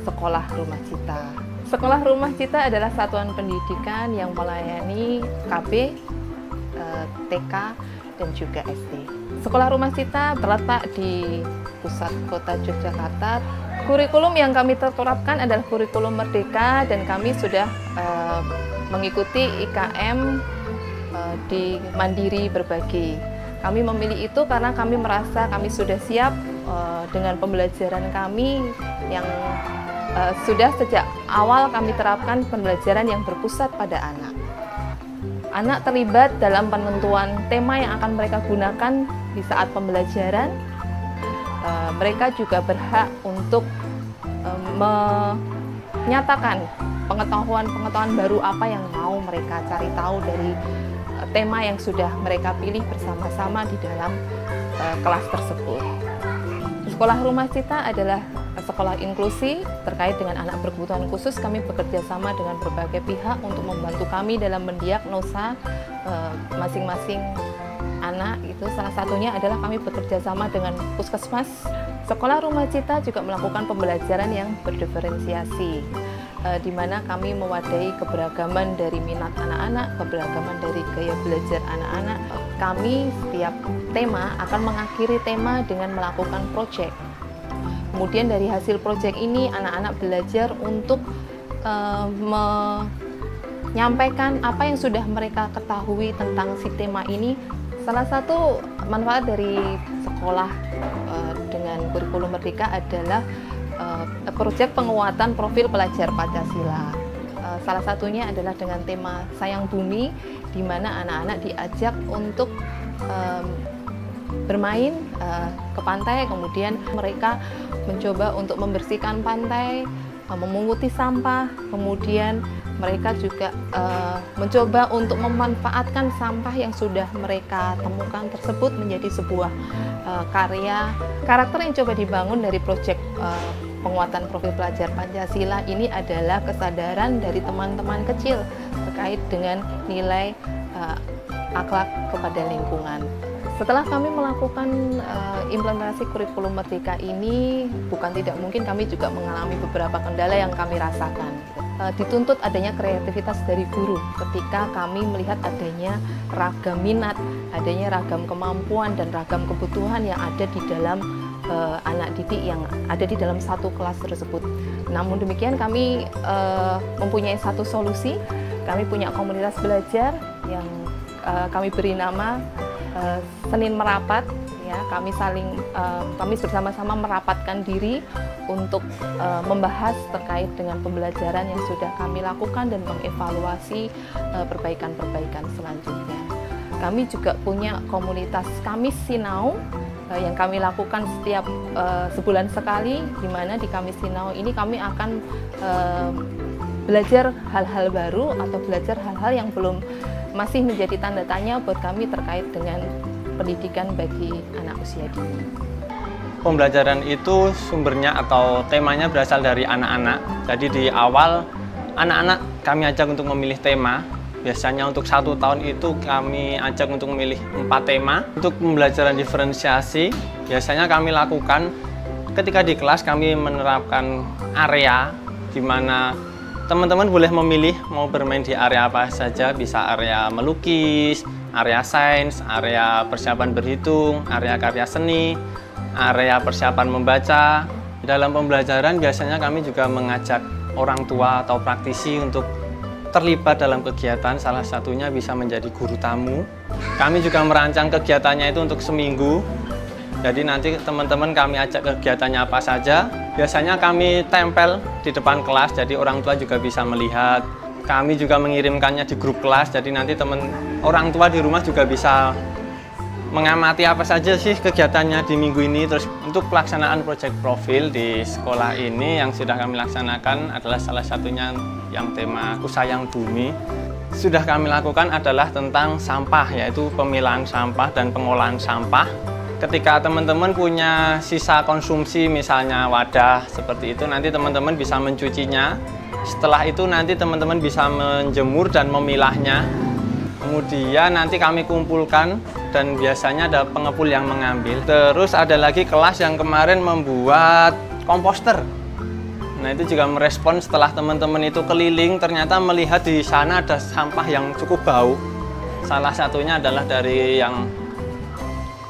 Sekolah Rumah Cita. Sekolah Rumah Cita adalah satuan pendidikan yang melayani KB, TK, dan juga SD. Sekolah Rumah Cita terletak di pusat kota Yogyakarta. Kurikulum yang kami terapkan adalah kurikulum merdeka, dan kami sudah mengikuti IKM di Mandiri Berbagi. Kami memilih itu karena kami merasa kami sudah siap dengan pembelajaran kami yang sudah sejak awal kami terapkan pembelajaran yang berpusat pada anak. Anak terlibat dalam penentuan tema yang akan mereka gunakan di saat pembelajaran. Mereka juga berhak untuk menyatakan pengetahuan baru apa yang mau mereka cari tahu dari tema yang sudah mereka pilih bersama-sama di dalam kelas tersebut. Sekolah Rumah Cita adalah sekolah inklusi terkait dengan anak berkebutuhan khusus. Kami bekerja sama dengan berbagai pihak untuk membantu kami dalam mendiagnosa masing-masing anak. Itu salah satunya adalah kami bekerja sama dengan Puskesmas. Sekolah Rumah Cita juga melakukan pembelajaran yang berdiferensiasi, di mana kami mewadahi keberagaman dari minat anak-anak, keberagaman dari gaya belajar anak-anak. Kami setiap tema akan mengakhiri tema dengan melakukan proyek. Kemudian dari hasil proyek ini anak-anak belajar untuk menyampaikan apa yang sudah mereka ketahui tentang si tema ini. Salah satu manfaat dari sekolah dengan kurikulum merdeka adalah proyek penguatan profil pelajar Pancasila. Salah satunya adalah dengan tema Sayang Bumi, di mana anak-anak diajak untuk bermain ke pantai, kemudian mereka mencoba untuk membersihkan pantai, memunguti sampah, kemudian mereka juga mencoba untuk memanfaatkan sampah yang sudah mereka temukan tersebut menjadi sebuah karya. Karakter yang coba dibangun dari proyek penguatan profil pelajar Pancasila ini adalah kesadaran dari teman-teman kecil terkait dengan nilai akhlak kepada lingkungan. Setelah kami melakukan implementasi kurikulum merdeka ini, bukan tidak mungkin kami juga mengalami beberapa kendala yang kami rasakan. Dituntut adanya kreativitas dari guru ketika kami melihat adanya ragam minat, adanya ragam kemampuan dan ragam kebutuhan yang ada di dalam anak didik yang ada di dalam satu kelas tersebut. Namun demikian kami mempunyai satu solusi. Kami punya komunitas belajar yang kami beri nama Senin Merapat. Ya, kami bersama-sama merapatkan diri untuk membahas terkait dengan pembelajaran yang sudah kami lakukan dan mengevaluasi perbaikan-perbaikan selanjutnya. Kami juga punya komunitas Kamis Sinau yang kami lakukan setiap sebulan sekali, di mana di Kamis Sinau ini kami akan belajar hal-hal baru atau belajar hal-hal yang masih menjadi tanda tanya buat kami terkait dengan pendidikan bagi anak usia dini. Pembelajaran itu sumbernya atau temanya berasal dari anak-anak. Jadi di awal anak-anak kami ajak untuk memilih tema. Biasanya untuk 1 tahun itu kami ajak untuk memilih 4 tema. Untuk pembelajaran diferensiasi biasanya kami lakukan ketika di kelas. Kami menerapkan area di mana teman-teman boleh memilih mau bermain di area apa saja. Bisa area melukis, area sains, area persiapan berhitung, area karya seni, area persiapan membaca. Dalam pembelajaran biasanya kami juga mengajak orang tua atau praktisi untuk terlibat dalam kegiatan, salah satunya bisa menjadi guru tamu. Kami juga merancang kegiatannya itu untuk seminggu. Jadi nanti teman-teman kami ajak kegiatannya apa saja. Biasanya kami tempel di depan kelas, jadi orang tua juga bisa melihat. Kami juga mengirimkannya di grup kelas, jadi nanti orang tua di rumah juga bisa mengamati apa saja sih kegiatannya di minggu ini. Terus untuk pelaksanaan proyek profil di sekolah ini yang sudah kami laksanakan adalah salah satunya yang tema Ku Sayang Bumi. Sudah kami lakukan adalah tentang sampah, yaitu pemilahan sampah dan pengolahan sampah. Ketika teman-teman punya sisa konsumsi, misalnya wadah seperti itu, nanti teman-teman bisa mencucinya. Setelah itu nanti teman-teman bisa menjemur dan memilahnya. Kemudian nanti kami kumpulkan dan biasanya ada pengepul yang mengambil. Terus ada lagi kelas yang kemarin membuat komposter. Nah, itu juga merespon setelah teman-teman itu keliling, ternyata melihat di sana ada sampah yang cukup bau. Salah satunya adalah dari yang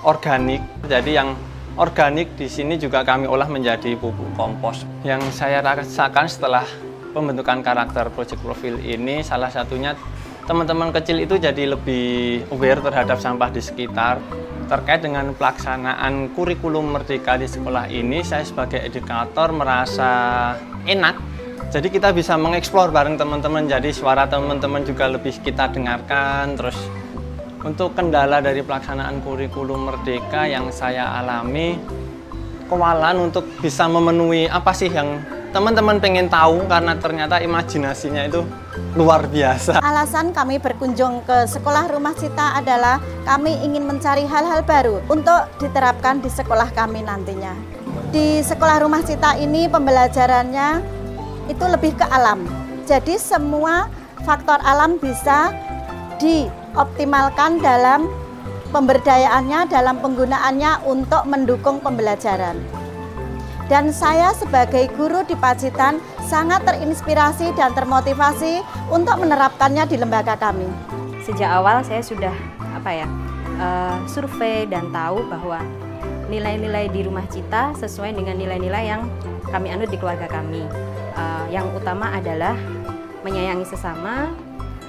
organik. Jadi yang organik di sini juga kami olah menjadi pupuk kompos. Yang saya rasakan setelah pembentukan karakter Project Profile ini, salah satunya teman-teman kecil itu jadi lebih aware terhadap sampah di sekitar. Terkait dengan pelaksanaan kurikulum Merdeka di sekolah ini, saya sebagai edukator merasa enak. Jadi kita bisa mengeksplor bareng teman-teman, jadi suara teman-teman juga lebih kita dengarkan. Terus untuk kendala dari pelaksanaan kurikulum Merdeka yang saya alami, kewalahan untuk bisa memenuhi apa sih yang teman-teman pengen tahu, karena ternyata imajinasinya itu luar biasa. Alasan kami berkunjung ke Sekolah Rumah Cita adalah kami ingin mencari hal-hal baru untuk diterapkan di sekolah kami nantinya. Di Sekolah Rumah Cita ini pembelajarannya itu lebih ke alam. Jadi semua faktor alam bisa dioptimalkan dalam pemberdayaannya, dalam penggunaannya untuk mendukung pembelajaran. Dan saya sebagai guru di Pacitan sangat terinspirasi dan termotivasi untuk menerapkannya di lembaga kami. Sejak awal saya sudah survei dan tahu bahwa nilai-nilai di Rumah Cita sesuai dengan nilai-nilai yang kami anut di keluarga kami. Yang utama adalah menyayangi sesama,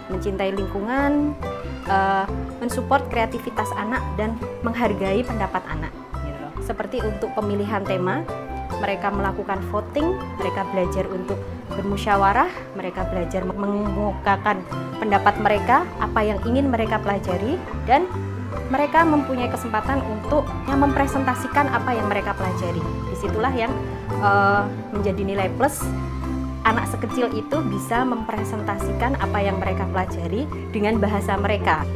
mencintai lingkungan, mensupport kreativitas anak dan menghargai pendapat anak. Seperti untuk pemilihan tema, mereka melakukan voting, mereka belajar untuk bermusyawarah, mereka belajar mengemukakan pendapat mereka, apa yang ingin mereka pelajari, dan mereka mempunyai kesempatan untuk mempresentasikan apa yang mereka pelajari. Disitulah yang menjadi nilai plus. Anak sekecil itu bisa mempresentasikan apa yang mereka pelajari dengan bahasa mereka.